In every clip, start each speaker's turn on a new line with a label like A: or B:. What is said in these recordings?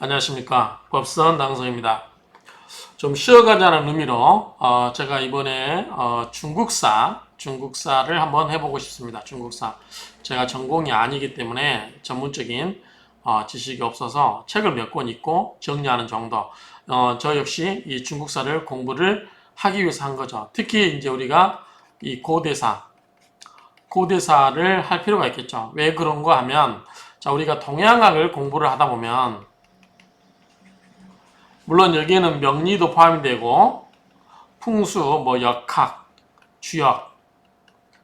A: 안녕하십니까. 법선 당성입니다. 좀 쉬어가자는 의미로 제가 이번에 중국사를 한번 해보고 싶습니다. 중국사. 제가 전공이 아니기 때문에 전문적인 지식이 없어서 책을 몇 권 읽고 정리하는 정도. 저 역시 이 중국사를 공부를 하기 위해서 한 거죠. 특히 이제 우리가 이 고대사를 할 필요가 있겠죠. 왜 그런가 하면, 자, 우리가 동양학을 공부를 하다 보면, 물론 여기에는 명리도 포함이 되고 풍수, 뭐 역학, 주역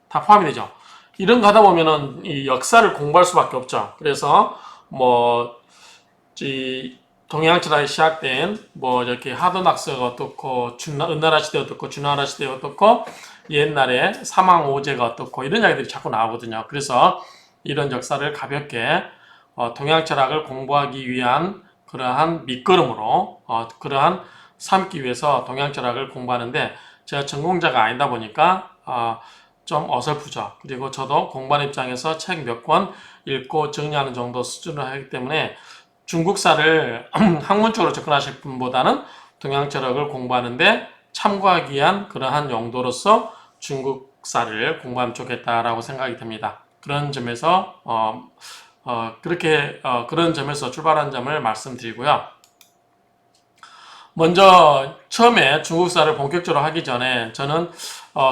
A: 다 포함이 되죠. 이런 거 하다 보면은 이 역사를 공부할 수밖에 없죠. 그래서 뭐 동양철학이 시작된 뭐 이렇게 하도낙스가 어떻고 은나라 시대 어떻고 주나라 시대 어떻고 옛날에 사망오제가 어떻고 이런 이야기들이 자꾸 나오거든요. 그래서 이런 역사를 가볍게 동양철학을 공부하기 위한 그러한 밑거름으로 그러한 삼기 위해서 동양철학을 공부하는데 제가 전공자가 아니다 보니까 좀 어설프죠. 그리고 저도 공부하는 입장에서 책 몇 권 읽고 정리하는 정도 수준을 하기 때문에 중국사를 학문적으로 접근하실 분보다는 동양철학을 공부하는데 참고하기 위한 그러한 용도로서 중국사를 공부하면 좋겠다라고 생각이 듭니다. 그런 점에서 그런 점에서 출발한 점을 말씀드리고요. 먼저 처음에 중국사를 본격적으로 하기 전에 저는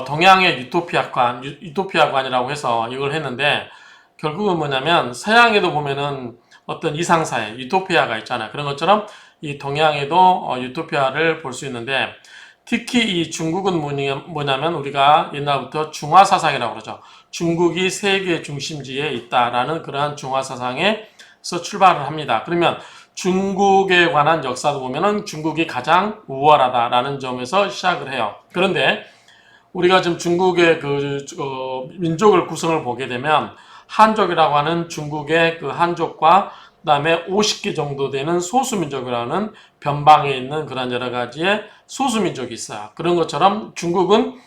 A: 동양의 유토피아관이라고 해서 이걸 했는데 결국은 뭐냐면 서양에도 보면은 어떤 이상사회, 유토피아가 있잖아요. 그런 것처럼 이 동양에도 유토피아를 볼 수 있는데 특히 이 중국은 뭐냐면 우리가 옛날부터 중화사상이라고 그러죠. 중국이 세계 중심지에 있다라는 그러한 중화사상에서 출발을 합니다. 그러면 중국에 관한 역사도 보면은 중국이 가장 우월하다라는 점에서 시작을 해요. 그런데 우리가 지금 중국의 민족을 구성을 보게 되면 한족이라고 하는 중국의 그 한족과 그다음에 50개 정도 되는 소수민족이라는 변방에 있는 그런 여러 가지의 소수민족이 있어요. 그런 것처럼 중국은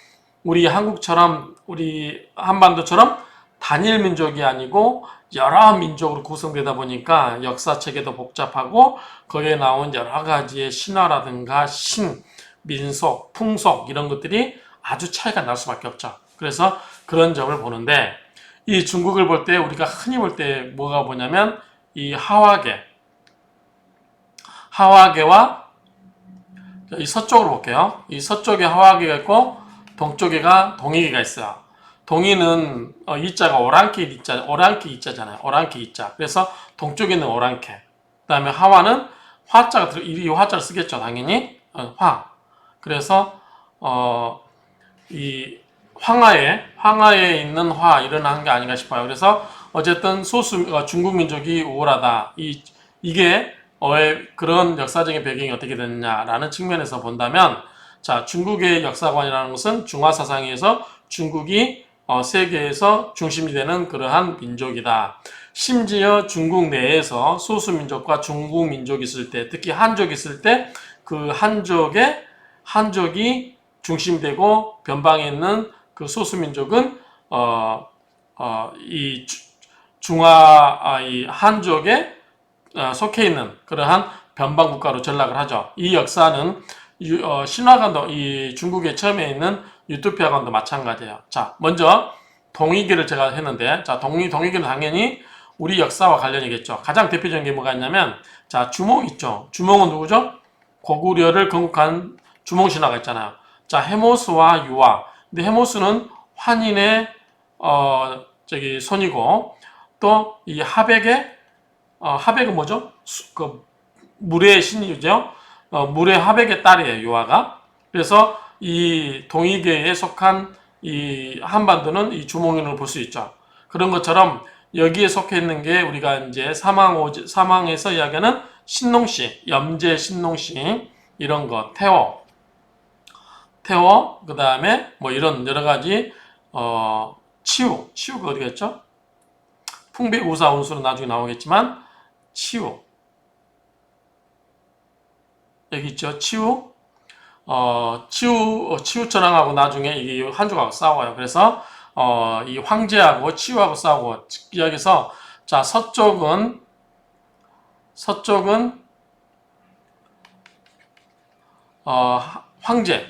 A: 우리 한국처럼 우리 한반도처럼 단일 민족이 아니고 여러 민족으로 구성되다 보니까 역사체계도 복잡하고 거기에 나온 여러 가지의 신화라든가 민속, 풍속 이런 것들이 아주 차이가 날 수밖에 없죠. 그래서 그런 점을 보는데 이 중국을 볼 때 우리가 흔히 볼 때 뭐가 보냐면 이 하와계와 이 서쪽으로 볼게요. 이 서쪽에 하와계가 있고 동쪽에가 동이계가 있어요. 동이는 이자가 오랑캐 이자잖아요. 오랑캐 이자. 그래서 동쪽에 있는 오랑캐. 그다음에 하와는 화자가 이 화자를 쓰겠죠. 당연히 화. 그래서 이 황하에 있는 화 이런 게 아닌가 싶어요. 그래서 어쨌든 중국 민족이 우월하다. 이게 그런 역사적인 배경이 어떻게 됐느냐라는 측면에서 본다면 자, 중국의 역사관이라는 것은 중화사상에서 중국이 세계에서 중심이 되는 그러한 민족이다. 심지어 중국 내에서 소수민족과 중국 민족이 있을 때, 특히 한족이 있을 때 그 한족이 중심되고 변방에 있는 그 소수민족은 이 한족에 속해 있는 그러한 변방 국가로 전락을 하죠. 이 역사는 신화관도 이 중국에 처음에 있는 유토피아관도 마찬가지예요. 자, 먼저 동이계를 제가 했는데 자, 동이계는 당연히 우리 역사와 관련이겠죠. 가장 대표적인 게 뭐가 있냐면 자, 주몽 있죠. 주몽은 누구죠? 고구려를 건국한 주몽 신화가 있잖아요. 자, 해모스와 유화. 근데 해모스는 환인의 손이고 또 이 하백은 뭐죠? 물의 신이죠. 물의 하백의 딸이에요. 유화가. 그래서 이 동이계에 속한 이 한반도는 이 주몽인을 볼 수 있죠. 그런 것처럼 여기에 속해 있는 게 우리가 이제 사망에서 이야기하는 신농시, 염제 신농시 이런 거, 태워, 그 다음에 뭐 이런 여러 가지 치우가 어디 갔죠? 풍배우사 운수는 나중에 나오겠지만 치우 여기 있죠. 치우천왕하고 나중에 이 한족하고 싸워요. 그래서 이 황제하고 치우하고 싸우고 여기서 자 서쪽은 황제,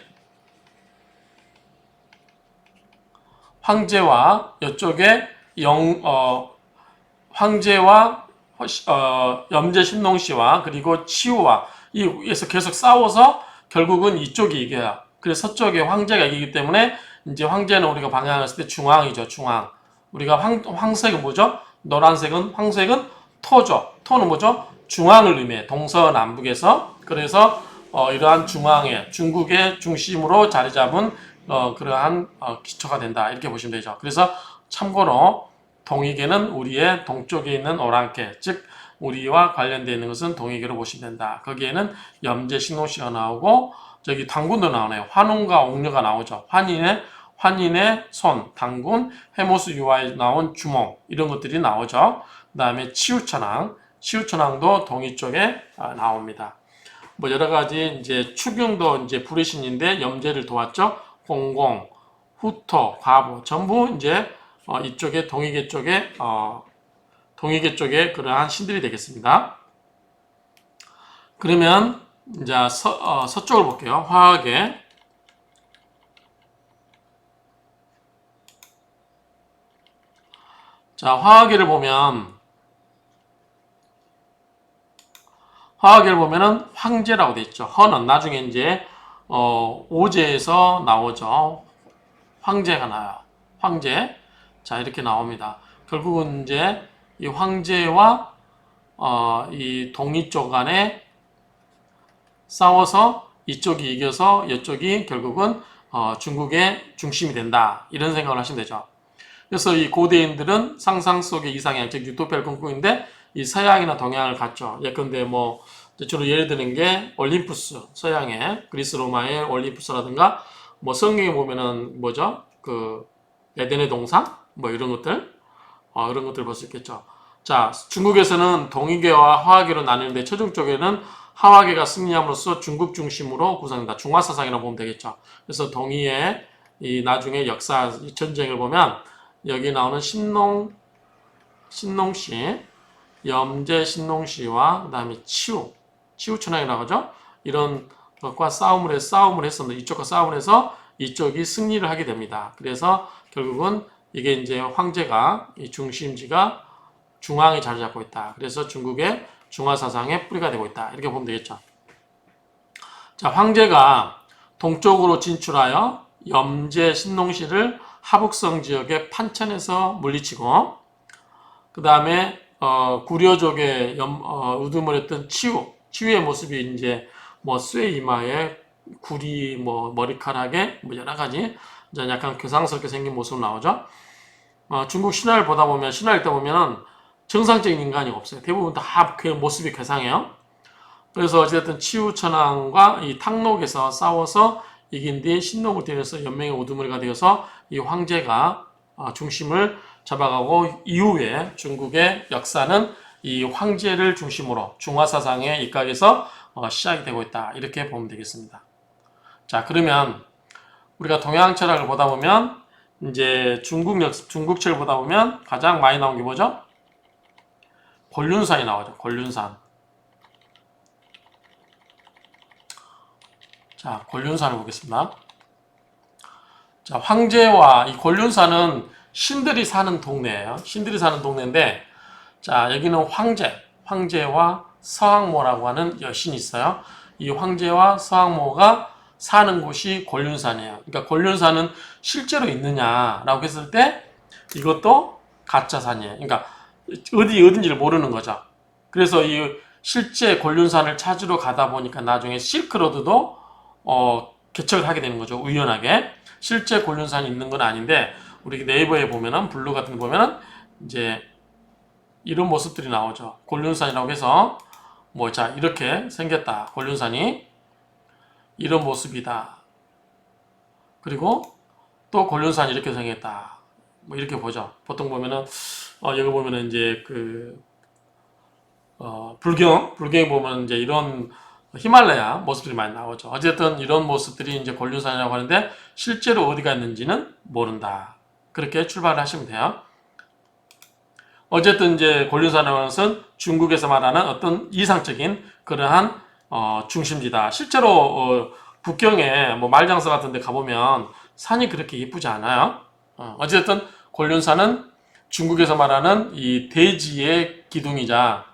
A: 황제와 이쪽에 황제와 염제 신농씨와 그리고 치우와 이에서 계속 싸워서 결국은 이쪽이 이겨요. 그래서 서쪽에 황제가 이기기 때문에 이제 황제는 우리가 방향을 했을 때 중앙이죠, 중앙. 우리가 황색은 뭐죠? 노란색은 황색은 토죠. 토는 뭐죠? 중앙을 의미해. 동서남북에서. 그래서 이러한 중앙에 중국의 중심으로 자리 잡은 그러한 기초가 된다. 이렇게 보시면 되죠. 그래서 참고로 동이계는 우리의 동쪽에 있는 오랑캐, 즉 우리와 관련되어 있는 것은 동이계로 보시면 된다. 거기에는 염제 신호씨가 나오고 저기 당군도 나오네요. 환웅과 옥녀가 나오죠. 환인의 손, 당군, 해모수 유화에 나온 주몽 이런 것들이 나오죠. 그 다음에 치우천왕도 동이 쪽에 나옵니다. 뭐 여러 가지 이제 추경도 이제 불의신인데 염제를 도왔죠. 공공, 후토, 과부 전부 이제 이쪽에 동이계 쪽에 그러한 신들이 되겠습니다. 그러면 이제 서쪽을 볼게요. 화하계. 자, 화하계를 보면은 황제라고 되어 있죠. 허는 나중에 이제 오제에서 나오죠. 황제가 나와요. 황제. 자, 이렇게 나옵니다. 결국은 이제 이 황제와 이 동이 쪽 간에 싸워서 이쪽이 이겨서 이쪽이 결국은 중국의 중심이 된다. 이런 생각을 하시면 되죠. 그래서 이 고대인들은 상상 속의 이상향, 즉 유토피아를 꿈꾸는데 이 서양이나 동양을 갔죠. 예컨대 뭐 주로 예를 드는 게 올림푸스, 서양의 그리스 로마의 올림푸스라든가 뭐 성경에 보면은 뭐죠? 그 에덴의 동상 뭐 이런 것들 볼 수 있겠죠. 자, 중국에서는 동이계와 화하계로 나뉘는데 최종 쪽에는 하와계가 승리함으로써 중국 중심으로 구성된다. 중화사상이라고 보면 되겠죠. 그래서 동이의 이 나중에 역사 이 전쟁을 보면 여기 나오는 신농씨, 염제 신농씨와 그다음에 치우천왕이라고 하죠. 이런 것과 싸움을 했었는데 이쪽과 싸움을 해서 이쪽이 승리를 하게 됩니다. 그래서 결국은 이게 이제 황제가 이 중심지가 중앙에 자리 잡고 있다. 그래서 중국의 중화사상의 뿌리가 되고 있다. 이렇게 보면 되겠죠. 자, 황제가 동쪽으로 진출하여 염제 신농씨를 하북성 지역의 판천에서 물리치고 그 다음에 구려족의 우두머리했던 치우의 모습이 이제 뭐 쇠 이마에 구리 뭐 머리카락에 뭐 여러 가지 이제 약간 괴상스럽게 생긴 모습 나오죠. 중국 신화를 읽다 보면은 정상적인 인간이 없어요. 대부분 다 그 모습이 괴상해요. 그래서 어쨌든 치우천왕과 이 탕록에서 싸워서 이긴 뒤 신농을 때려서 연맹의 우두머리가 되어서 이 황제가 중심을 잡아가고 이후에 중국의 역사는 이 황제를 중심으로 중화사상에 입각해서 시작이 되고 있다. 이렇게 보면 되겠습니다. 자, 그러면 우리가 동양 철학을 보다 보면 이제 중국책을 보다 보면 가장 많이 나온 게 뭐죠? 곤륜산이 나오죠. 곤륜산. 자, 곤륜산을 보겠습니다. 자, 황제와 이 곤륜산은 신들이 사는 동네예요. 신들이 사는 동네인데, 자, 여기는 황제와 서왕모라고 하는 여신이 있어요. 이 황제와 서왕모가 사는 곳이 곤륜산이에요. 그러니까 곤륜산은 실제로 있느냐라고 했을 때 이것도 가짜산이에요. 그러니까 어딘지를 모르는 거죠. 그래서 이 실제 곤륜산을 찾으러 가다 보니까 나중에 실크로드도 개척을 하게 되는 거죠. 우연하게. 실제 곤륜산이 있는 건 아닌데 우리 네이버에 보면은 블루 같은 거 보면은 이제 이런 모습들이 나오죠. 곤륜산이라고 해서 뭐 자 이렇게 생겼다. 곤륜산이 이런 모습이다. 그리고 또 곤륜산이 이렇게 생겼다. 뭐 이렇게 보죠. 보통 보면은 여기 보면은 이제 그 불경에 보면 이제 이런 히말라야 모습들이 많이 나오죠. 어쨌든 이런 모습들이 이제 곤륜산이라고 하는데 실제로 어디가 있는지는 모른다. 그렇게 출발을 하시면 돼요. 어쨌든 이제 곤륜산이라는 것은 중국에서 말하는 어떤 이상적인 그러한 중심지다. 실제로 북경에 뭐 말장사 같은 데 가보면 산이 그렇게 예쁘지 않아요. 어쨌든 곤륜산은 중국에서 말하는 이 대지의 기둥이자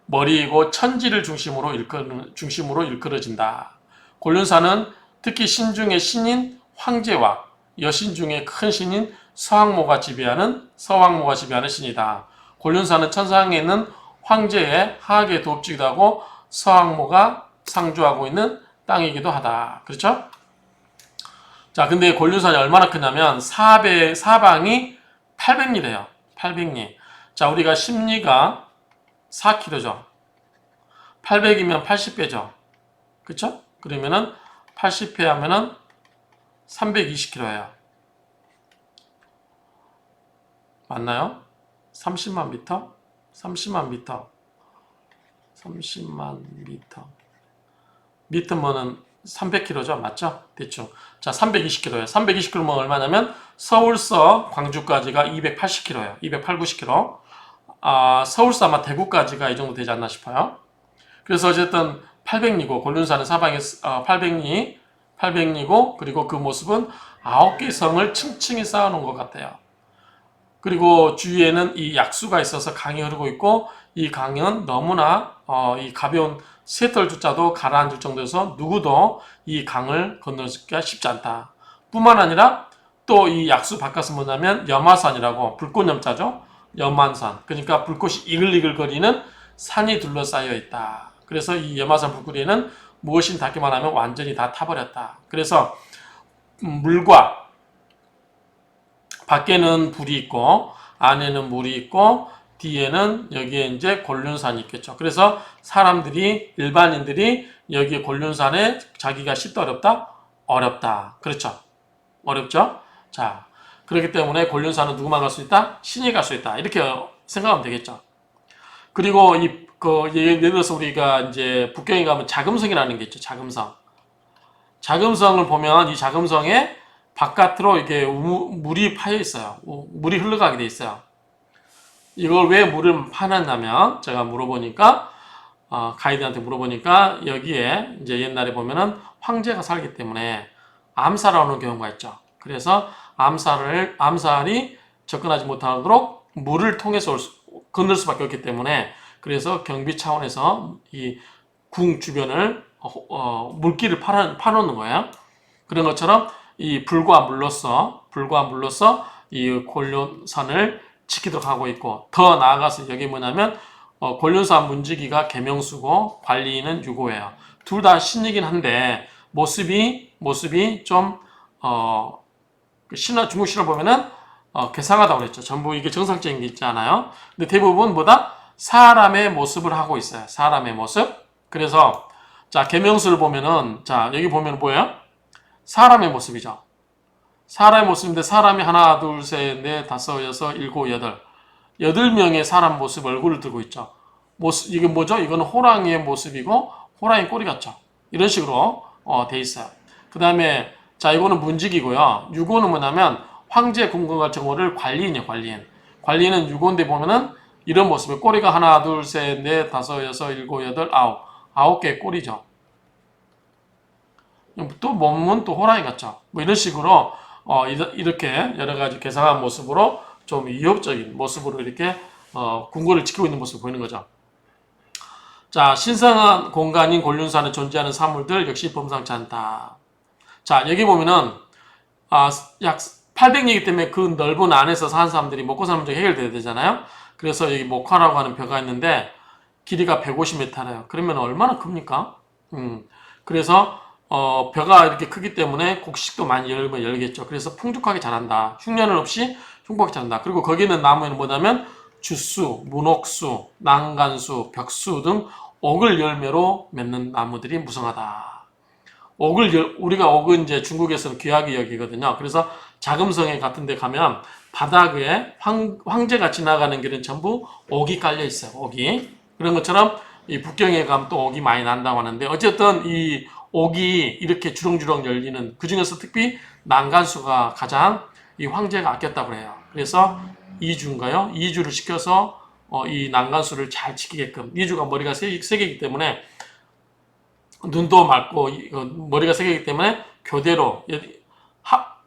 A: 머리이고 천지를 중심으로 일컬어진다. 곤륜산은 특히 신 중의 신인 황제와 여신 중에 큰 신인 서왕모가 지배하는 신이다. 곤륜산은 천상에 있는 황제의 하악의 도읍지기도 하고 서왕모가 상주하고 있는 땅이기도 하다. 그렇죠? 자, 근데 곤륜산이 얼마나 크냐면 사방이 800리래요. 800리. 자, 우리가 심리가 4km죠. 800이면 80배죠. 그쵸? 그러면은 80배 하면은 320km예요. 맞나요? 30만 미터? 30만 미터. 30만 미터. 미터면은 300km죠. 맞죠? 대충. 자, 320km예요. 320km면 얼마냐면 서울서 광주까지가 280km예요. 280, 90km. 서울서 아마 대구까지가 이 정도 되지 않나 싶어요. 그래서 어쨌든 800리고 곤륜산은 사방에 800리고 그리고 그 모습은 9개 성을 층층이 쌓아놓은 것 같아요. 그리고 주위에는 이 약수가 있어서 강이 흐르고 있고 이 강은 너무나 이 가벼운 쇠털주자도 가라앉을 정도여서 누구도 이 강을 건너기가 쉽지 않다. 뿐만 아니라 또 이 약수 바깥은 뭐냐면 염화산이라고 불꽃 염자죠. 염환산. 그러니까 불꽃이 이글이글거리는 산이 둘러싸여 있다. 그래서 이 염화산 불구리에는 무엇이 닿기만 하면 완전히 다 타버렸다. 그래서 물과 밖에는 불이 있고 안에는 물이 있고 뒤에는 여기에 이제 곤륜산이 있겠죠. 그래서 사람들이 일반인들이 여기 곤륜산에 자기가 쉽다 어렵다? 어렵다. 그렇죠. 어렵죠. 자, 그렇기 때문에 곤륜산은 누구만 갈 수 있다? 신이 갈 수 있다. 이렇게 생각하면 되겠죠. 그리고 예를 들어서 우리가 이제 북경에 가면 자금성이라는 게 있죠. 자금성. 자금성을 보면 이 자금성에 바깥으로 이렇게 물이 파여 있어요. 물이 흘러가게 돼 있어요. 이걸 왜 물을 파놨냐면 제가 물어보니까 가이드한테 물어보니까 여기에 이제 옛날에 보면은 황제가 살기 때문에 암살하는 경우가 있죠. 그래서 암살이 접근하지 못하도록 물을 통해서 건널 수밖에 없기 때문에 그래서 경비 차원에서 이 궁 주변을 물길을 파놓는 거예요. 그런 것처럼 이 불과 물로서 이 곤륜산을 지키도록 하고 있고 더 나아가서 여기 뭐냐면 곤륜산 문지기가 계명수고 관리인은 유고예요. 둘 다 신이긴 한데 모습이 좀 중국 신화 보면은 괴상하다고 그랬죠. 전부 이게 정상적인 게 있지 않아요. 근데 대부분 뭐다? 사람의 모습을 하고 있어요. 사람의 모습. 그래서 자 계명수를 보면은 자 여기 보면 뭐예요? 사람의 모습이죠. 사람의 모습인데 사람이 하나, 둘, 셋, 넷, 다섯, 여섯, 일곱, 여덟. 8명의 사람 모습 얼굴을 들고 있죠. 이게 뭐죠? 이거는 호랑이의 모습이고 호랑이 꼬리 같죠. 이런 식으로 돼 있어요. 그 다음에 자 이거는 문직이고요. 유고는 뭐냐면 황제 궁궐 정호를 관리인이에요. 관리인은 유고인데 보면은 이런 모습에 꼬리가 하나, 둘, 셋, 넷, 다섯, 여섯, 일곱, 여덟, 아홉 개의 꼬리죠. 또 몸은 또 호랑이 같죠. 뭐 이런 식으로 이렇게 여러 가지 괴상한 모습으로 좀 위협적인 모습으로 이렇게 궁궐을 지키고 있는 모습을 보이는 거죠. 자, 신성한 공간인 곤륜산에 존재하는 사물들 역시 범상치 않다. 자, 여기 보면은 약 800리이기 때문에 그 넓은 안에서 사는 사람들이 먹고 사는 문제가 해결돼야 되잖아요. 그래서 여기 목화라고 하는 벼가 있는데 길이가 150m래요. 그러면 얼마나 큽니까? 그래서 벼가 이렇게 크기 때문에 곡식도 많이 열겠죠. 그래서 풍족하게 자란다. 흉년은 없이 흉복하게 자란다. 그리고 거기는 나무에는 뭐냐면 주수, 문옥수, 난간수, 벽수 등 옥을 열매로 맺는 나무들이 무성하다. 우리가 옥은 이제 중국에서는 귀하게 여기거든요. 그래서 자금성에 같은 데 가면 바닥에 황제가 지나가는 길은 전부 옥이 깔려 있어요. 옥이. 그런 것처럼 이 북경에 가면 또 옥이 많이 난다고 하는데 어쨌든 이 옥이 이렇게 주렁주렁 열리는 그 중에서 특히 난간수가 가장 이 황제가 아꼈다고 해요. 그래서 이주인가요? 이주를 시켜서 이 난간수를 잘 지키게끔 이주가 머리가 세 개이기 때문에 눈도 맑고 머리가 세 개이기 때문에 교대로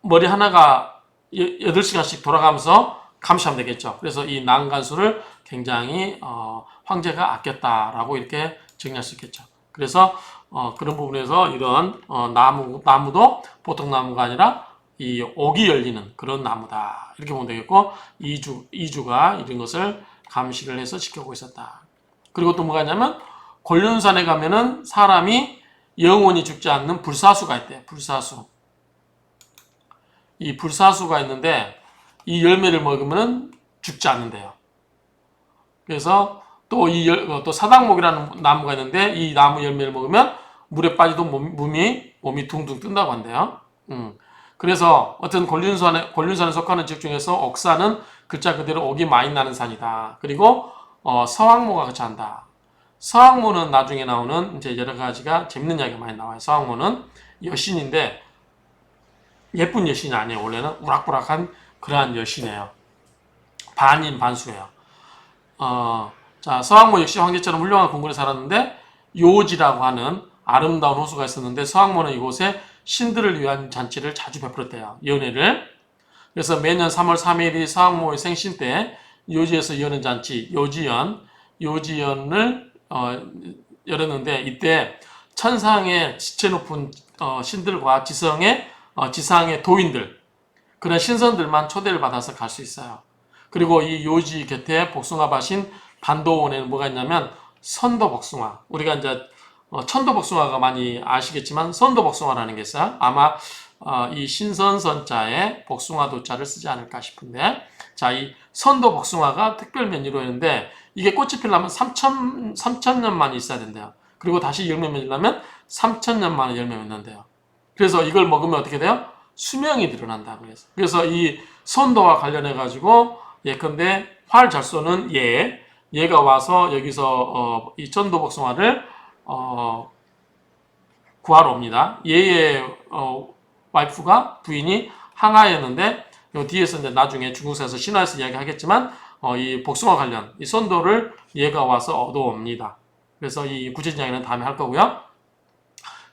A: 머리 하나가 8시간씩 돌아가면서 감시하면 되겠죠. 그래서 이 난간수를 굉장히 황제가 아꼈다라고 이렇게 정리할 수 있겠죠. 그래서 그런 부분에서 이런 나무도 보통 나무가 아니라 이 옥이 열리는 그런 나무다 이렇게 보면 되겠고, 이주가 이런 것을 감시를 해서 지켜보고 있었다. 그리고 또 뭐가 있냐면 곤륜산에 가면은 사람이 영원히 죽지 않는 불사수가 있대요. 불사수. 이 불사수가 있는데 이 열매를 먹으면 죽지 않는데요. 그래서 또 사당목이라는 나무가 있는데 이 나무 열매를 먹으면 물에 빠지도 몸이 둥둥 뜬다고 한대요. 그래서 어떤 곤륜산에 속하는 지역 중에서 옥산은 글자 그대로 옥이 많이 나는 산이다. 그리고 서왕모가 같이 한다. 서왕모는 나중에 나오는 이제 여러 가지가 재밌는 이야기가 많이 나와요. 서왕모는 여신인데 예쁜 여신이 아니에요. 원래는 우락부락한 그러한 여신이에요. 반인 반수예요. 자, 서왕모 역시 황제처럼 훌륭한 궁궐에 살았는데 요지라고 하는 아름다운 호수가 있었는데 서왕모는 이곳에 신들을 위한 잔치를 자주 베풀었대요. 연회를. 그래서 매년 3월 3일이 서왕모의 생신 때 요지에서 여는 잔치, 요지연을 열었는데 이때 천상의 지체 높은 신들과 지상의 도인들, 그런 신선들만 초대를 받아서 갈 수 있어요. 그리고 이 요지 곁에 복숭아밭인 반도원에는 뭐가 있냐면 선도복숭아. 우리가 이제 천도복숭아가 많이 아시겠지만 선도복숭아라는 게 있어요. 아마 이 신선선자에 복숭아도자를 쓰지 않을까 싶은데, 자, 이 선도복숭아가 특별 메뉴로 했는데 이게 꽃이 피려면 3,000년 만에 있어야 된대요. 그리고 다시 열매 맺으려면 3,000년 만에 열매 맺는데요. 그래서 이걸 먹으면 어떻게 돼요? 수명이 늘어난다고 해서. 그래서 이 선도와 관련해 가지고 예컨대 활 잘 쏘는 얘가 와서 여기서 이 천도복숭아를 구하러 옵니다. 얘의 와이프가 부인이 항아였는데 요 뒤에서 이제 나중에 중국사에서 신화에서 이야기하겠지만 이 복숭아 관련 이 선도를 얘가 와서 얻어옵니다. 그래서 이 구체적인 이야기는 다음에 할 거고요.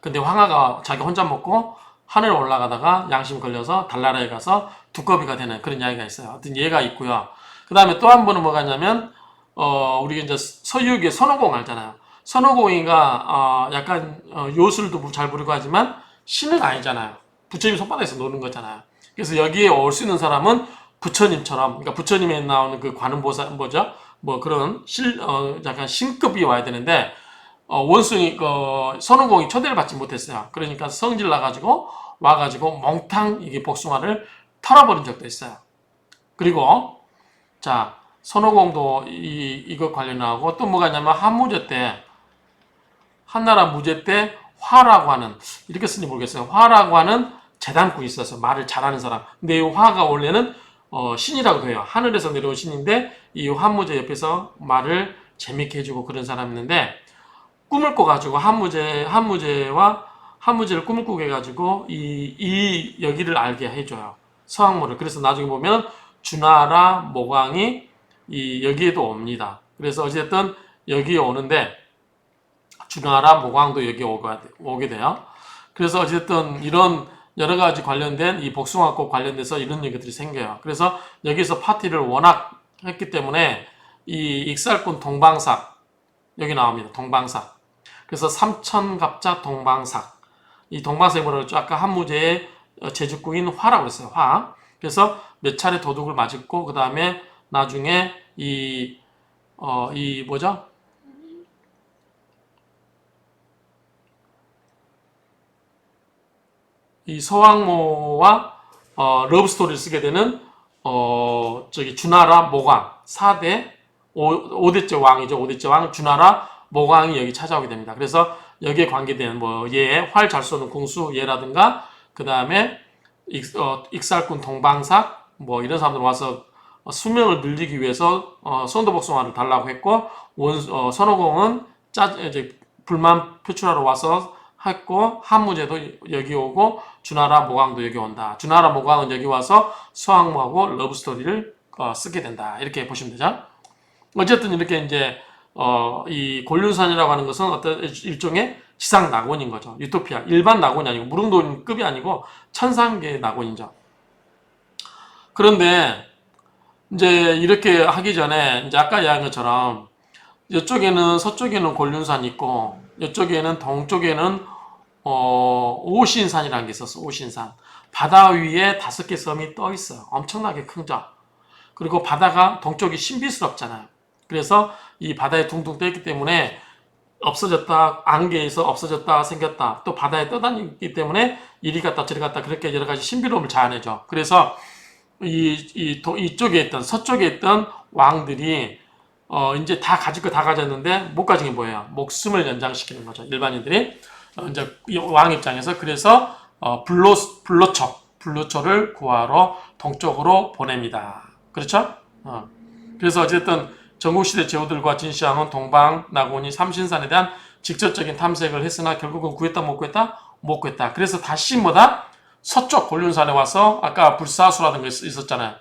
A: 근데 황하가 자기 혼자 먹고 하늘에 올라가다가 양심 걸려서 달나라에 가서 두꺼비가 되는 그런 이야기가 있어요. 어떤 예가 있고요. 그 다음에 또 한 번은 뭐가 있냐면 우리가 이제 서유기의 선호공 알잖아요. 선호공이가 약간 요술도 잘 부리고 하지만 신은 아니잖아요. 부처님 손바닥에서 노는 거잖아요. 그래서 여기에 올 수 있는 사람은 부처님처럼, 그러니까 부처님에 나오는 그 관음보살 뭐죠? 뭐 그런 약간 신급이 와야 되는데 원숭이 선원공이 초대를 받지 못했어요. 그러니까 성질 나가지고 와가지고 몽탕 이게 복숭아를 털어버린 적도 있어요. 그리고 자, 선호공도 이거 관련하고 또 뭐가 있냐면 한무제 때, 한나라 무제 때 화라고 하는, 이렇게 쓰는지 모르겠어요. 화라고 하는 재단꾼이 있어서 말을 잘하는 사람. 근데 이 화가 원래는 신이라고 해요. 하늘에서 내려온 신인데 이 한무제 옆에서 말을 재밌게 해주고 그런 사람이 있는데 꿈을 꿔가지고 한무제를 꿈을 꾸게 해가지고 이 여기를 알게 해줘요. 서왕모를. 그래서 나중에 보면 주나라 모광이 여기에도 옵니다. 그래서 어쨌든 여기에 오는데 주나라 모광도 여기 오게 돼요. 그래서 어쨌든 이런 여러 가지 관련된 이 복숭아꽃 관련돼서 이런 얘기들이 생겨요. 그래서 여기서 파티를 워낙 했기 때문에 이 익살꾼 동방삭 여기 나옵니다. 동방삭. 그래서 삼천갑자 동방삭. 이 동방삭이 뭐라고 했죠? 아까 한무제의 제주국인 화라고 했어요. 화. 그래서 몇 차례 도둑을 맞았고 그 다음에 나중에 이 뭐죠? 이 서왕모와 러브스토리를 쓰게 되는 주나라 모광 4대 5대째 왕이죠. 5대째 왕 주나라 모광이 여기 찾아오게 됩니다. 그래서 여기에 관계되는 활 잘 쏘는 궁수 얘라든가 그 다음에 익살꾼 동방삭 이런 사람들 와서 수명을 늘리기 위해서 선도복숭아를 달라고 했고 선호공은 이제 불만 표출하러 와서 했고 한무제도 여기 오고 주나라 모광도 여기 온다. 주나라 모광은 여기 와서 서왕모하고 러브스토리를 쓰게 된다. 이렇게 보시면 되죠. 어쨌든 이렇게 이제 이 곤륜산이라고 하는 것은 어떤 일종의 지상 낙원인 거죠. 유토피아. 일반 낙원이 아니고 무릉도원급이 아니고 천상계의 낙원이죠. 그런데 이제 이렇게 하기 전에 이제 아까 이야기한 것처럼 이쪽에는 서쪽에는 곤륜산이 있고 이쪽에는 동쪽에는 오신산이라는 게 있었어. 오신산. 바다 위에 5개 섬이 떠 있어요. 엄청나게 크죠. 그리고 바다가 동쪽이 신비스럽잖아요. 그래서 이 바다에 둥둥 떠 있기 때문에 없어졌다, 안개에서 없어졌다, 생겼다, 또 바다에 떠다니기 때문에 이리 갔다 저리 갔다 그렇게 여러 가지 신비로움을 자아내죠. 그래서 이쪽에 있던, 서쪽에 있던 왕들이 이제 다 가질 거 다 가졌는데 못 가진 게 뭐예요? 목숨을 연장시키는 거죠. 일반인들이 이제 왕 입장에서. 그래서 불로초를 구하러 동쪽으로 보냅니다. 그렇죠? 그래서 어쨌든 전국시대 제후들과 진시황은 동방 낙원이 삼신산에 대한 직접적인 탐색을 했으나 결국은 구했다 못 구했다? 못 구했다. 그래서 다시 뭐다? 서쪽 곤륜산에 와서 아까 불사수라는 거 있었잖아요.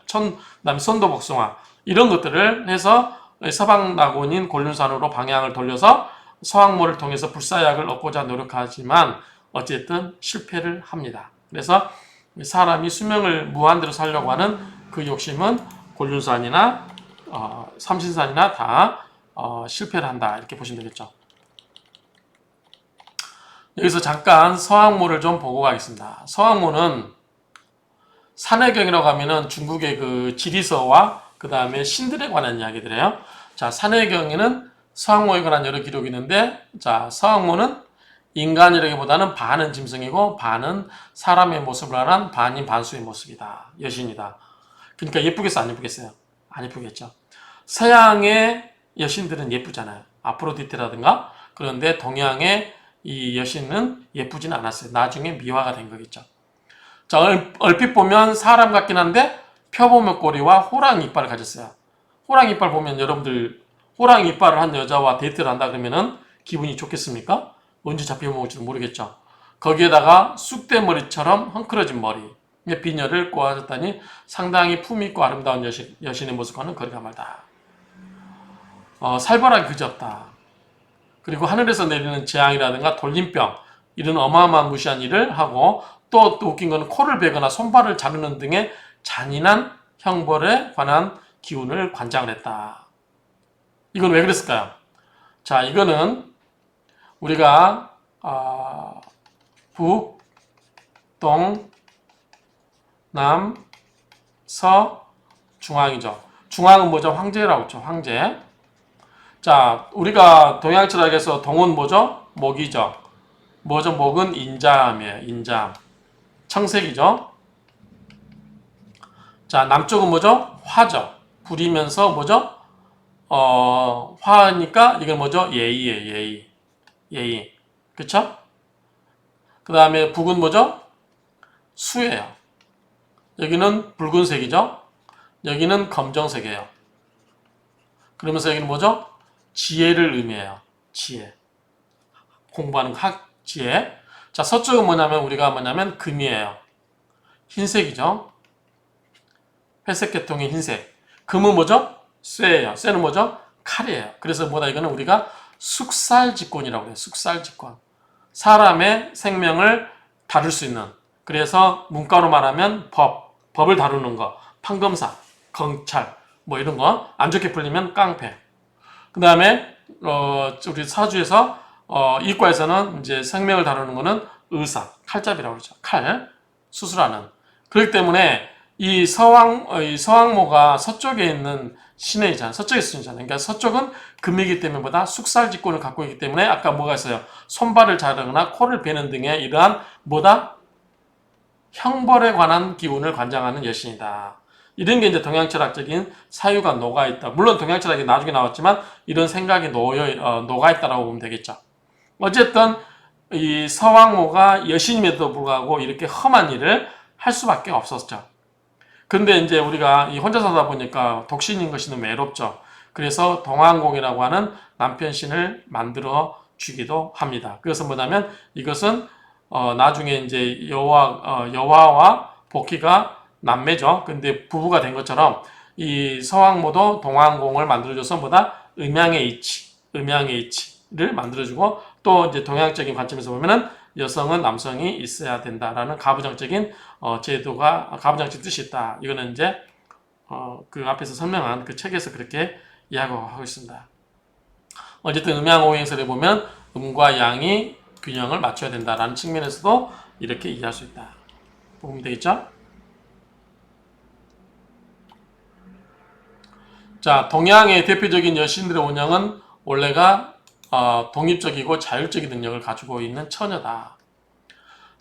A: 그다음에 선도복숭아 이런 것들을 해서 서방 낙원인 곤륜산으로 방향을 돌려서 서왕모를 통해서 불사약을 얻고자 노력하지만 어쨌든 실패를 합니다. 그래서 사람이 수명을 무한대로 살려고 하는 그 욕심은 곤륜산이나 삼신산이나 다 실패를 한다 이렇게 보시면 되겠죠. 여기서 잠깐 서왕모를 좀 보고 가겠습니다. 서왕모는 산해경이라고 하면은 중국의 그 지리서와 그 다음에 신들에 관한 이야기들이에요. 자, 산해경에는 서왕모에 관한 여러 기록이 있는데, 자, 서왕모는 인간이라기보다는 반은 짐승이고 반은 사람의 모습을 하는 반인 반수의 모습이다. 여신이다. 그러니까 예쁘겠어, 안 예쁘겠어요? 안 예쁘겠죠. 서양의 여신들은 예쁘잖아요. 아프로디테라든가. 그런데 동양의 이 여신은 예쁘진 않았어요. 나중에 미화가 된 거겠죠. 자, 얼핏 보면 사람 같긴 한데 표범의 꼬리와 호랑이 이빨을 가졌어요. 호랑이 이빨 보면 여러분들 호랑이 이빨을 한 여자와 데이트를 한다 그러면은 기분이 좋겠습니까? 언제 잡혀먹을지도 모르겠죠. 거기에다가 쑥대머리처럼 헝클어진 머리, 비녀를 꼬아줬다니 상당히 품있고 아름다운 여신의 모습과는 거리가 멀다. 살벌하게 그지없다. 그리고 하늘에서 내리는 재앙이라든가 돌림병 이런 어마어마한 무시한 일을 하고 또 웃긴 거는 코를 베거나 손발을 자르는 등의 잔인한 형벌에 관한 기운을 관장을 했다. 이건 왜 그랬을까요? 자, 이거는 우리가 북, 동, 남, 서, 중앙이죠. 중앙은 뭐죠? 황제라고 했죠. 황제. 자, 우리가 동양 철학에서 동은 뭐죠? 목이죠. 뭐죠? 목은 인자함이에요. 인자함. 청색이죠. 자, 남쪽은 뭐죠? 화죠. 불이면서 뭐죠? 화니까 이건 뭐죠? 예의예요. 예의. 예의. 그쵸? 그 다음에 북은 뭐죠? 수예요. 여기는 붉은색이죠? 여기는 검정색이에요. 그러면서 여기는 뭐죠? 지혜를 의미해요. 지혜. 공부하는 지혜. 자, 서쪽은 뭐냐면 우리가 뭐냐면 금이에요. 흰색이죠. 회색 계통의 흰색. 금은 뭐죠? 쇠예요. 쇠는 뭐죠? 칼이에요. 그래서 뭐다 이거는 우리가 숙살직권이라고 해요. 숙살직권. 사람의 생명을 다룰 수 있는. 그래서 문과로 말하면 법을 다루는 거. 판검사, 경찰, 뭐 이런 거. 안 좋게 풀리면 깡패. 그 다음에 우리 사주에서 이과에서는 이제 생명을 다루는 거는 의사, 칼잡이라고 그러죠. 칼, 수술하는. 그렇기 때문에 이 서왕모가 서쪽에 있는 신이잖아요. 서쪽에 신이잖아요. 그러니까 서쪽은 금이기 때문에 보다 숙살직권을 갖고 있기 때문에 아까 뭐가 있어요? 손발을 자르거나 코를 베는 등의 이러한 뭐다? 형벌에 관한 기운을 관장하는 여신이다. 이런 게 이제 동양철학적인 사유가 녹아있다. 물론 동양철학이 나중에 나왔지만 이런 생각이 녹아있다라고 보면 되겠죠. 어쨌든 이 서왕모가 여신임에도 불구하고 이렇게 험한 일을 할 수밖에 없었죠. 근데 이제 우리가 혼자 살다 보니까 독신인 것이 너무 외롭죠. 그래서 동안공이라고 하는 남편신을 만들어 주기도 합니다. 그래서 뭐냐면 이것은 나중에 이제 여화와 복희가 남매죠. 근데 부부가 된 것처럼 이 서왕모도 동안공을 만들어줘서 뭐다? 음양의 이치. 음양 H를 만들어주고, 또 이제 동양적인 관점에서 보면은 여성은 남성이 있어야 된다라는 가부장적인 가부장적 뜻이 있다. 이거는 이제 그 앞에서 설명한 그 책에서 그렇게 이야기하고 있습니다. 어쨌든 음양오행설에 보면 음과 양이 균형을 맞춰야 된다라는 측면에서도 이렇게 이해할 수 있다. 보면 되겠죠? 자, 동양의 대표적인 여신들의 운영은 원래가 독립적이고 자율적인 능력을 가지고 있는 처녀다.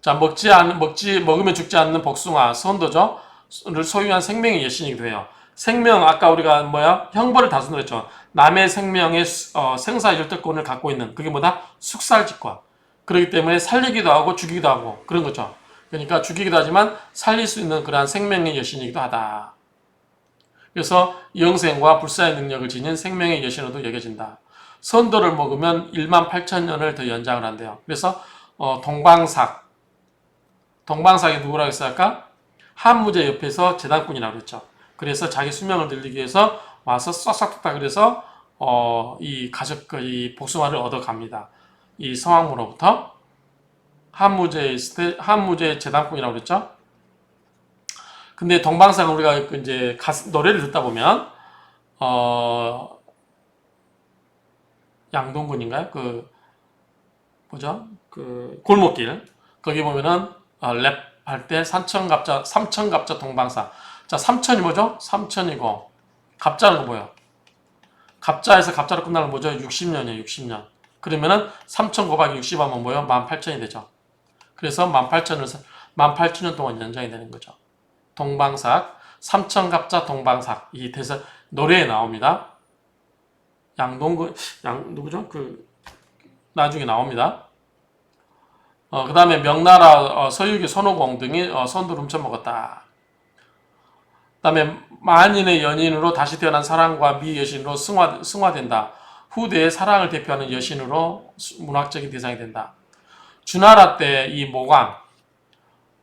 A: 자, 먹으면 죽지 않는 복숭아, 선도죠. 를 소유한 생명의 여신이기도 해요. 생명, 아까 우리가 형벌을 다룬다고 했죠. 남의 생명의 생사 열대권을 갖고 있는, 그게 뭐다? 숙살직과. 그렇기 때문에 살리기도 하고 죽이기도 하고 그런 거죠. 그러니까 죽이기도 하지만 살릴 수 있는 그러한 생명의 여신이기도 하다. 그래서 영생과 불사의 능력을 지닌 생명의 여신으로도 여겨진다. 선도를 먹으면 18,000년을 더 연장을 한대요. 그래서 동방삭이 누구라고 했을까? 한무제 옆에서 제단꾼이라고 그랬죠. 그래서 자기 수명을 늘리기 위해서 와서 싹싹 그래서 이 복숭아를 얻어갑니다. 이 성왕모로부터 한무제 제단꾼이라고 그랬죠. 근데 동방삭은 우리가 이제 노래를 듣다 보면 양동근인가요? 뭐죠? 골목길 거기 보면은 랩할 때 삼천갑자 동방삭. 자, 삼천이 뭐죠? 삼천이고 갑자는 뭐예요? 갑자에서 갑자로 끝나는 거 뭐죠? 60년이에요. 60년. 그러면은 3천 곱하기 60 하면 뭐예요? 18,000이 되죠. 그래서 18,000년 동안 연장이 되는 거죠. 동방삭, 삼천갑자 동방삭. 이 대사 노래에 나옵니다. 누구죠? 나중에 나옵니다. 그 다음에 명나라 서유기 손오공 등이 선도를 훔쳐먹었다. 그 다음에 만인의 연인으로 다시 태어난 사랑과 미 여신으로 승화된다. 후대의 사랑을 대표하는 여신으로 문학적인 대상이 된다. 주나라 때 이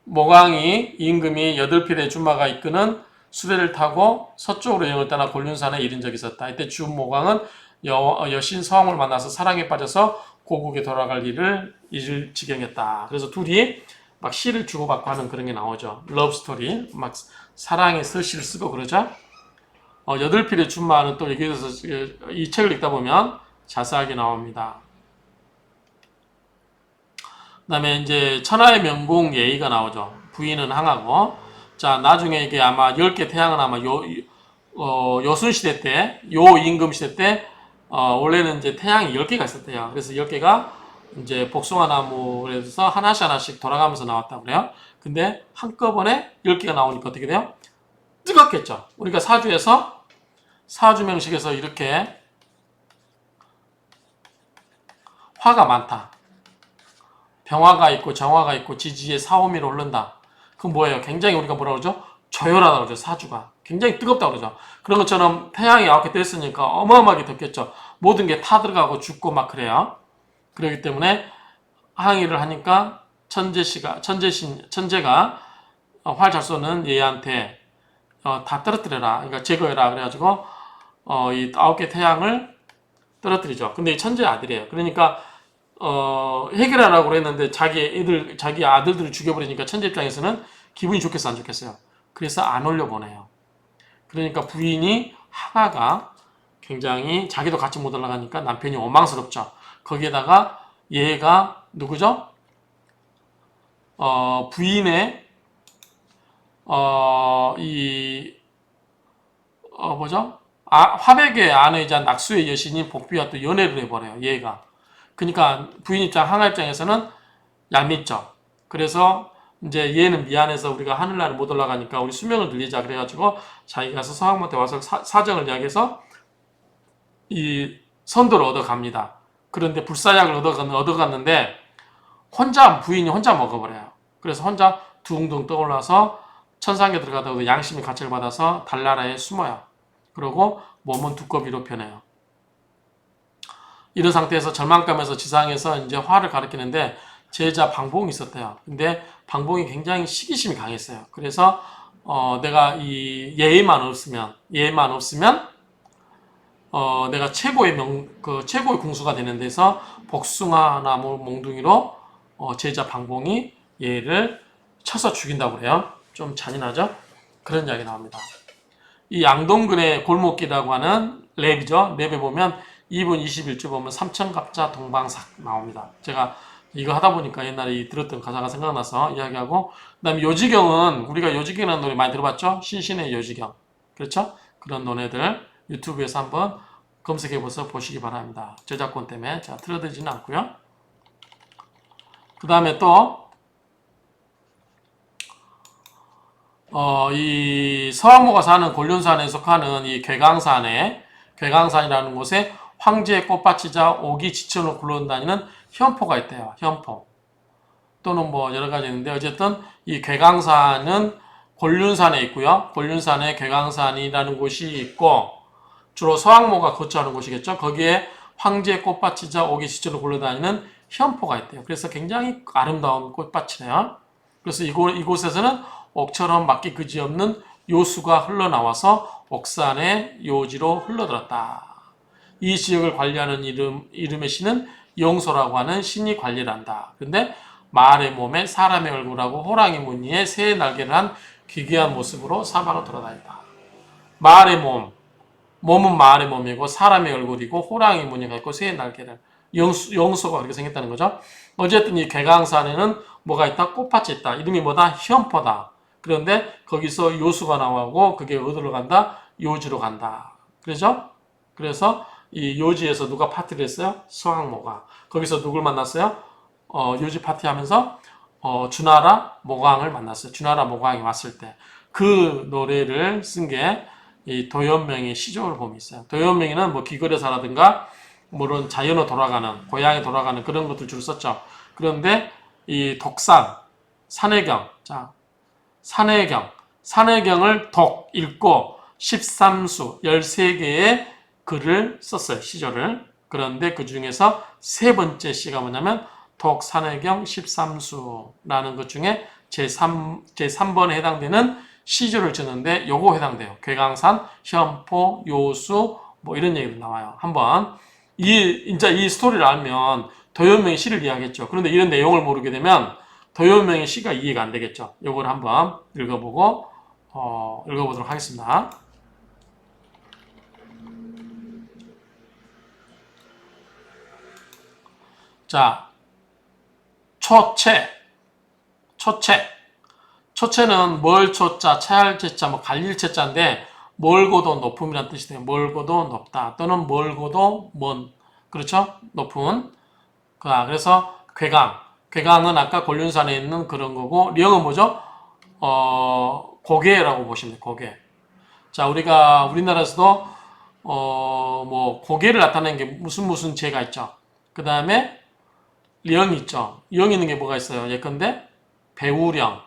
A: 모강이 임금이 8필의 주마가 이끄는 수레를 타고 서쪽으로 여행을 떠나 곤륜산에 이른 적이 있었다. 이때 주모강은 여신 서왕을 만나서 사랑에 빠져서 고국에 돌아갈 일을 잊을 지경이었다. 그래서 둘이 막 시를 주고받고 하는 그런 게 나오죠. 러브스토리, 막 사랑의 서시를 쓰고 그러죠. 8필의 준마는 또 여기에서 이 책을 읽다 보면 자세하게 나옵니다. 그 다음에 이제 천하의 명궁 예의가 나오죠. 부인은 항하고. 자, 나중에 이게 아마 10개 태양은 아마 여순 시대 때, 임금 시대 때, 원래는 이제 태양이 10개가 있었대요. 그래서 10개가 이제 복숭아 나무에서 하나씩 돌아가면서 나왔다고 그래요. 근데 한꺼번에 10개가 나오니까 어떻게 돼요? 뜨겁겠죠. 우리가 사주명식에서 이렇게 화가 많다. 병화가 있고 정화가 있고 지지에 사오미로 흐른다. 그건 뭐예요? 굉장히 우리가 뭐라 그러죠? 조열하다고 그러죠. 사주가. 굉장히 뜨겁다고 그러죠. 그런 것처럼 태양이 이렇게 됐으니까 어마어마하게 덥겠죠. 모든 게 타들어가고 죽고 막 그래요. 그렇기 때문에 항의를 하니까 천재가 활 잘 쏘는 얘한테 다 떨어뜨려라. 그러니까 제거해라. 그래가지고 이 9개 태양을 떨어뜨리죠. 근데 이 천재 아들이에요. 그러니까 해결하라고 그랬는데 자기 아들들을 죽여버리니까 천재 입장에서는 기분이 좋겠어 안 좋겠어요? 그래서 안 올려보내요. 그러니까 부인이 하가가 굉장히 자기도 같이 못 올라가니까 남편이 원망스럽죠. 거기에다가 얘가 누구죠? 부인의 뭐죠? 화백의 아내이자 낙수의 여신이 복비와 또 연애를 해버려요. 얘가. 그러니까 부인 입장, 항하 입장에서는 얄밉죠. 그래서 이제 얘는 미안해서 우리가 하늘나라를 못 올라가니까 우리 수명을 늘리자 그래가지고 자기가 가서 서왕한테 와서 사정을 이야기해서 이 선도를 얻어갑니다. 그런데 불사약을 얻어갔는데 부인이 혼자 먹어버려요. 그래서 혼자 둥둥 떠올라서 천상에 들어가다가 양심의 가책을 받아서 달나라에 숨어요. 그리고 몸은 두꺼비로 변해요. 이런 상태에서 절망감에서 지상에서 이제 화를 가리키는데 제자 방봉이 있었대요. 근데 방봉이 굉장히 시기심이 강했어요. 그래서 내가 이 예의만 없으면 내가 최고의 궁수가 되는 데서 복숭아 나무 몽둥이로 제자 방공이 얘를 쳐서 죽인다고 그래요. 좀 잔인하죠? 그런 이야기 나옵니다. 이 양동근의 골목길이라고 하는 랩이죠. 랩에 보면 2분 21줄 보면 삼천갑자 동방삭 나옵니다. 제가 이거 하다 보니까 옛날에 들었던 가사가 생각나서 이야기하고, 그 다음에 요지경은 우리가 요지경이라는 노래 많이 들어봤죠? 신신의 요지경. 그렇죠? 그런 노래들 유튜브에서 한번 검색해보셔서 보시기 바랍니다. 저작권 때문에 제가 틀어드리지는 않고요. 그 다음에 또 이 서왕모가 사는 곤륜산에 속하는 이 괴강산이라는 곳에 황제의 꽃밭이자 옥이 지천으로 굴러다니는 현포가 있대요. 현포. 또는 뭐 여러 가지 있는데 어쨌든 이 괴강산은 곤륜산에 있고요. 곤륜산에 괴강산이라는 곳이 있고 주로 서왕모가 거주하는 곳이겠죠. 거기에 황제의 꽃밭이자 옥이 지천으로 굴러다니는 현포가 있대요. 그래서 굉장히 아름다운 꽃밭이네요. 그래서 이곳에서는 옥처럼 막기 그지없는 요수가 흘러나와서 옥산의 요지로 흘러들었다. 이 지역을 관리하는 이름의 신은 영소라고 하는 신이 관리를 한다. 근데 말의 몸에 사람의 얼굴하고 호랑이 무늬에 새의 날개를 한 기괴한 모습으로 사방을 돌아다닌다. 말의 몸은 말의 몸이고 사람의 얼굴이고 호랑이 무늬가 있고 새의 날개를 영소가 그렇게 생겼다는 거죠. 어쨌든 이 괴강산에는 뭐가 있다? 꽃밭이 있다. 이름이 뭐다? 현포다. 그런데 거기서 요수가 나오고 그게 어디로 간다? 요지로 간다. 그렇죠? 그래서 이 요지에서 누가 파티를 했어요? 서왕모가. 거기서 누굴 만났어요? 요지 파티하면서 주나라 모광을 만났어요. 주나라 모광이 왔을 때 그 노래를 쓴 게 이 도연명의 시조를 보면 있어요. 도연명이는 뭐 기거래사라든가 물론 자연으로 돌아가는 고향에 돌아가는 그런 것들 주로 썼죠. 그런데 이 독산, 산해경, 자 산해경을 독 읽고 13수 13개의 글을 썼어요. 시조를. 그런데 그 중에서 세 번째 시가 뭐냐면 독산해경 13수라는 것 중에 제3번에 해당되는 시조를 쳤는데 요거 해당돼요. 괴강산, 현포, 요수 뭐 이런 얘기도 나와요. 한번 이제 이 스토리를 알면 도연명의 시를 이해하겠죠. 그런데 이런 내용을 모르게 되면 도연명의 시가 이해가 안 되겠죠. 요걸 한번 읽어보도록 하겠습니다. 자, 초체는 뭘 초자, 채할 채자, 뭐 갈릴 채자인데 멀고도 높음이라는 뜻이 돼요. 멀고도 높다 또는 멀고도 먼, 그렇죠? 높은. 그래서 괴강은 아까 곤륜산에 있는 그런 거고 령은 뭐죠? 고개라고 보시면 돼요. 고개. 자, 우리나라에서도 뭐 고개를 나타내는 게 무슨 제가 있죠. 그 다음에 령이 있죠. 령 있는 게 뭐가 있어요? 예컨대 배우령.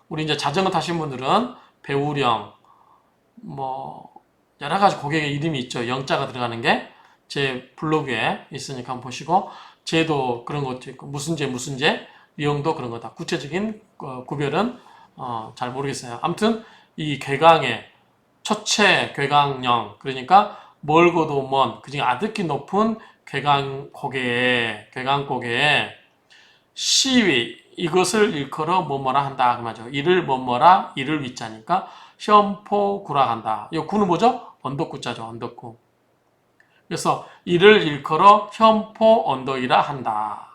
A: 우리 이제 자전거 타신 분들은 배우령, 뭐 여러 가지 고객의 이름이 있죠. 영자가 들어가는 게 제 블로그에 있으니까 한번 보시고, 제도 그런 것도 있고 무슨 제, 령도 그런 거다. 구체적인 구별은 잘 모르겠어요. 아무튼 이 괴강의 초체 괴강령, 그러니까 멀고도 먼, 그중에 아득히 높은 괴강고개에 시위, 이것을 일컬어 뭐뭐라 한다 그 말이죠. 이를 뭐뭐라, 이를 위자니까 현포구라 한다. 이 구는 뭐죠? 언덕구자죠. 언덕구. 그래서 이를 일컬어 현포 언덕이라 한다.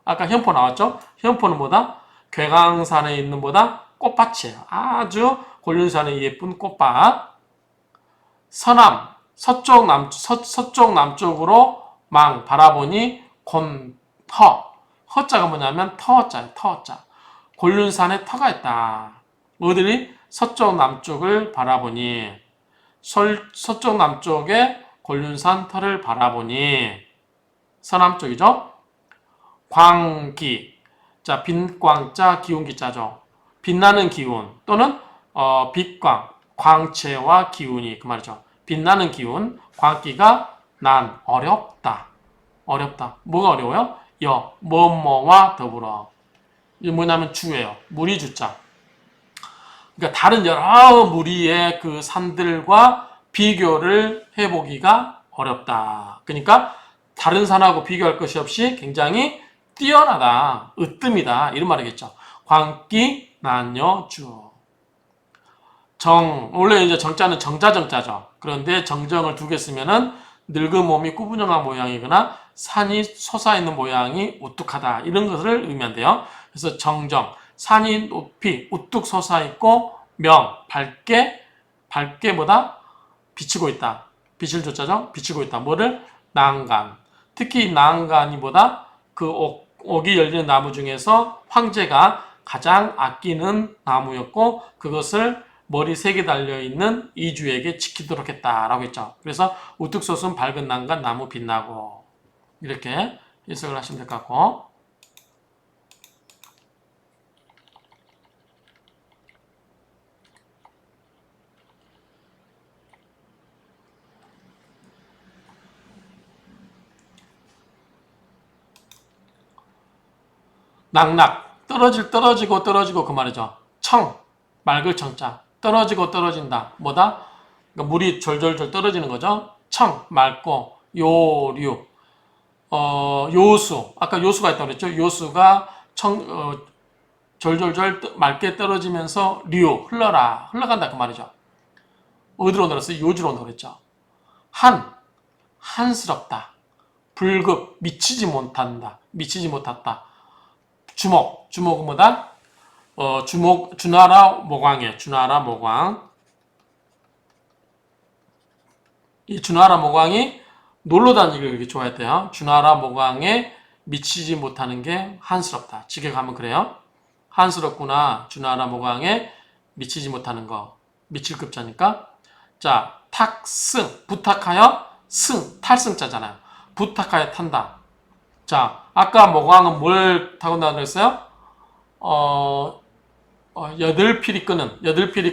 A: 아까 현포 나왔죠? 현포는 뭐다? 괴강산에 있는 뭐다? 꽃밭이에요. 아주 곤륜산의 예쁜 꽃밭. 서쪽 남쪽으로 망 바라보니 허자가 뭐냐면 터자예요. 터자. 곤륜산에 터가 있다. 어디니? 서쪽 남쪽을 바라보니, 서쪽 남쪽에 곤륜산 터를 바라보니, 서남쪽이죠. 광기. 자, 빛광자, 기운기자죠. 빛나는 기운 또는 빛광, 광채와 기운이 그 말이죠. 빛나는 기운, 광기가 난 어렵다. 뭐가 어려워요? 뭐뭐와 더불어. 이게 뭐냐면 주예요. 무리 주자. 그러니까 다른 여러 무리의 그 산들과 비교를 해보기가 어렵다. 그러니까 다른 산하고 비교할 것이 없이 굉장히 뛰어나다, 으뜸이다 이런 말이겠죠. 광기, 난여, 주. 원래 이제 정자는 정자죠. 그런데 정정을 두 개 쓰면은 늙은 몸이 꾸부정한 모양이거나 산이 솟아있는 모양이 우뚝하다 이런 것을 의미한대요. 그래서 정정, 산이 높이 우뚝 솟아있고 밝게 뭐다? 비치고 있다. 빛을 조자죠? 비치고 있다. 뭐를? 난간. 특히 난간이 뭐다? 그 옥이 열리는 나무 중에서 황제가 가장 아끼는 나무였고 그것을 머리 3개 달려있는 이주에게 지키도록 했다라고 했죠. 그래서 우뚝 솟은 밝은 난간 나무 빛나고 이렇게 해석을 하시면 될 것 같고 낙낙 떨어지고 그 말이죠. 맑을 청자 떨어지고 떨어진다 뭐다? 그러니까 물이 졸졸졸 떨어지는 거죠. 맑고 요류 요수 아까 요수가 있다고 그랬죠. 요수가 졸졸졸 맑게 떨어지면서 흘러간다 그 말이죠. 어디로 늘었어요? 요주로 늘었죠. 한스럽다. 불급 미치지 못한다. 주목은 뭐다? 주나라 모광이에요. 주나라 모광. 이 주나라 모광이 놀러 다니기를 그렇게 좋아했대요. 주나라 모광에 미치지 못하는 게 한스럽다. 직에 가면 그래요. 한스럽구나. 주나라 모광에 미치지 못하는 거. 미칠 급자니까. 자, 탁승. 부탁하여 승. 탈승자잖아요. 부탁하여 탄다. 자, 아까 모광은 뭘 타고 나왔다 그랬어요? 여들필이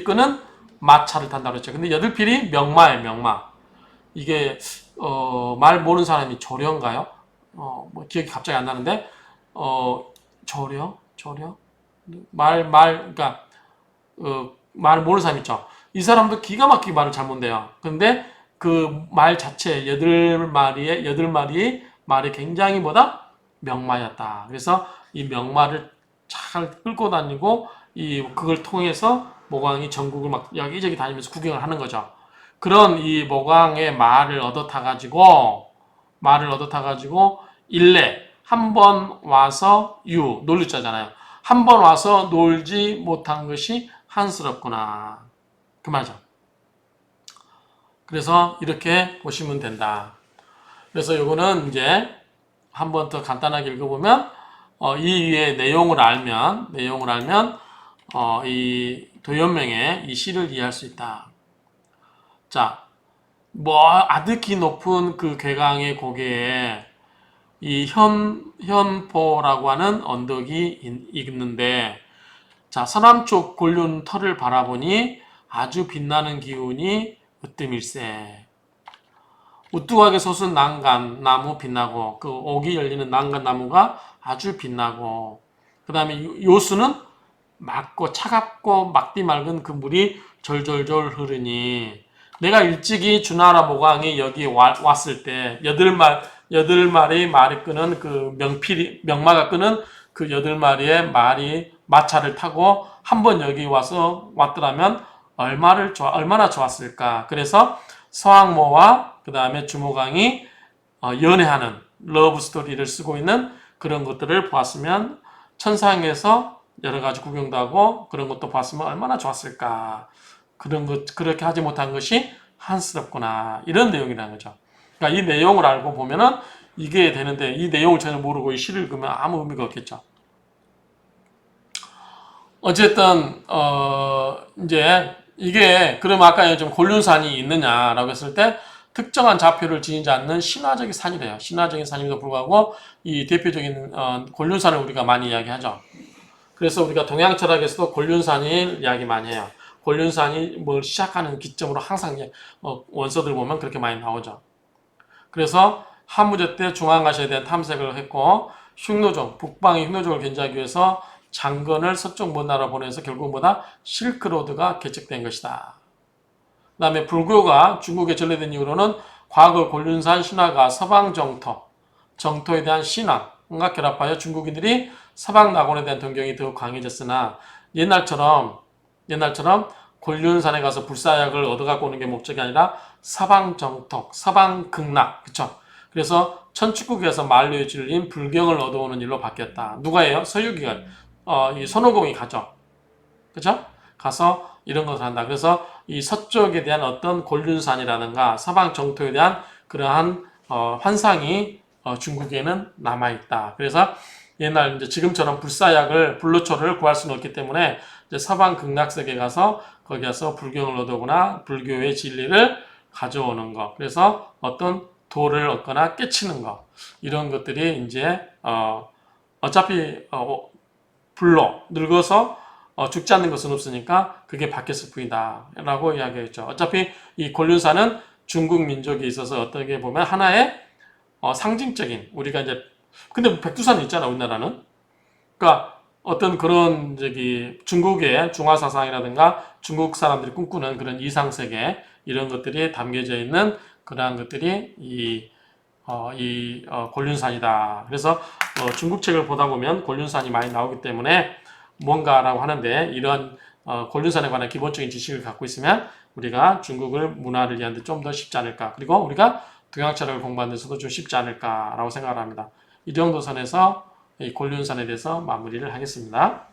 A: 끄는 마차를 탄다고 그랬죠. 근데 여들필이 명마예요, 명마. 이게, 말 모르는 사람이 조려인가요? 뭐 기억이 갑자기 안 나는데, 조려? 그러니까, 말 모르는 사람 있죠. 이 사람도 기가 막히게 말을 잘 못해요. 근데 그 말 자체, 여덟 마리의 말이 굉장히 뭐다? 명마였다. 그래서 이 명마를 잘 끌고 다니고, 그걸 통해서 모광이 전국을 막 여기저기 다니면서 구경을 하는 거죠. 그런 이 모광의 말을 얻어 타가지고, 일례, 한 번 와서 놀자잖아요. 한 번 와서 놀지 못한 것이 한스럽구나. 그 말이죠. 그래서 이렇게 보시면 된다. 그래서 이거는 이제 한 번 더 간단하게 읽어보면, 이 위의 내용을 알면, 이 도연명의 이 시를 이해할 수 있다. 자, 아득히 높은 그 괴강의 고개에 이 현포라고 하는 언덕이 있는데, 자, 서남쪽 골륜 터를 바라보니 아주 빛나는 기운이 으뜸일세. 우뚝하게 솟은 난간 나무 빛나고 그 옥이 열리는 난간 나무가 아주 빛나고 그 다음에 요수는 맑고 차갑고 막디 맑은 그 물이 졸졸졸 흐르니 내가 일찍이 주나라 모광이 여기 왔을 때 여덟 마리 말이 끄는 그 명마가 끄는 그 여덟 마리의 말이 마차를 타고 한번 여기 왔더라면 얼마나 좋았을까. 그래서 서왕모와 그 다음에 주모강이 연애하는 러브 스토리를 쓰고 있는 그런 것들을 보았으면 천상에서 여러 가지 구경도 하고 그런 것도 봤으면 얼마나 좋았을까. 그렇게 하지 못한 것이 한스럽구나. 이런 내용이라는 거죠. 그러니까 이 내용을 알고 보면은 이게 되는데 이 내용을 전혀 모르고 이 시를 읽으면 아무 의미가 없겠죠. 어쨌든 이제 이게 그럼 아까 좀 곤륜산이 있느냐라고 했을 때 특정한 좌표를 지니지 않는 신화적인 산이래요. 신화적인 산임에도 불구하고 이 대표적인 곤륜산을 우리가 많이 이야기하죠. 그래서 우리가 동양 철학에서도 곤륜산을 이야기 많이 해요. 곤륜산이 뭘 시작하는 기점으로 항상 원서들 보면 그렇게 많이 나오죠. 그래서 한무제 때 중앙아시아에 대한 탐색을 했고 흉노종, 북방의 흉노종을 견제하기 위해서 장건을 서쪽 먼 나라 보내서 결국 실크로드가 개척된 것이다. 그다음에 불교가 중국에 전래된 이후로는 과거 곤륜산 신화가 서방 정토에 대한 신앙과 결합하여 중국인들이 서방 낙원에 대한 동경이 더욱 강해졌으나 옛날처럼 곤륜산에 가서 불사약을 얻어갖고 오는 게 목적이 아니라 서방 정토, 서방 극락, 그쵸? 그래서 천축국에서 만류에 질린 불경을 얻어오는 일로 바뀌었다. 누가 해요? 서유기가, 이 손오공이 가죠. 그죠? 가서 이런 것을 한다. 그래서 이 서쪽에 대한 어떤 곤륜산이라든가 서방 정토에 대한 그러한 환상이 중국에는 남아있다. 그래서 옛날 이제 지금처럼 불로초를 구할 수는 없기 때문에 이제 서방 극락세계 가서 거기 가서 불경을 얻어오거나 불교의 진리를 가져오는 것. 그래서 어떤 도를 얻거나 깨치는 것. 이런 것들이 이제 어차피 불로 늙어서 죽지 않는 것은 없으니까 그게 바뀌었을 뿐이다 라고 이야기했죠. 어차피 이 곤륜사는 중국 민족에 있어서 어떻게 보면 하나의 상징적인 우리가 이제 근데 백두산이 있잖아 우리나라는. 그러니까 어떤 그런 중국의 중화사상이라든가 중국 사람들이 꿈꾸는 그런 이상세계 이런 것들이 담겨져 있는 그러한 것들이 곤륜산이다. 그래서 중국 책을 보다 보면 곤륜산이 많이 나오기 때문에 뭔가라고 하는데 이런 곤륜산에 관한 기본적인 지식을 갖고 있으면 우리가 중국을 문화를 이해하는 데 좀 더 쉽지 않을까. 그리고 우리가 동양철학을 공부하는 데서도 좀 쉽지 않을까라고 생각을 합니다. 이 정도 선에서 이 곤륜산에 대해서 마무리를 하겠습니다.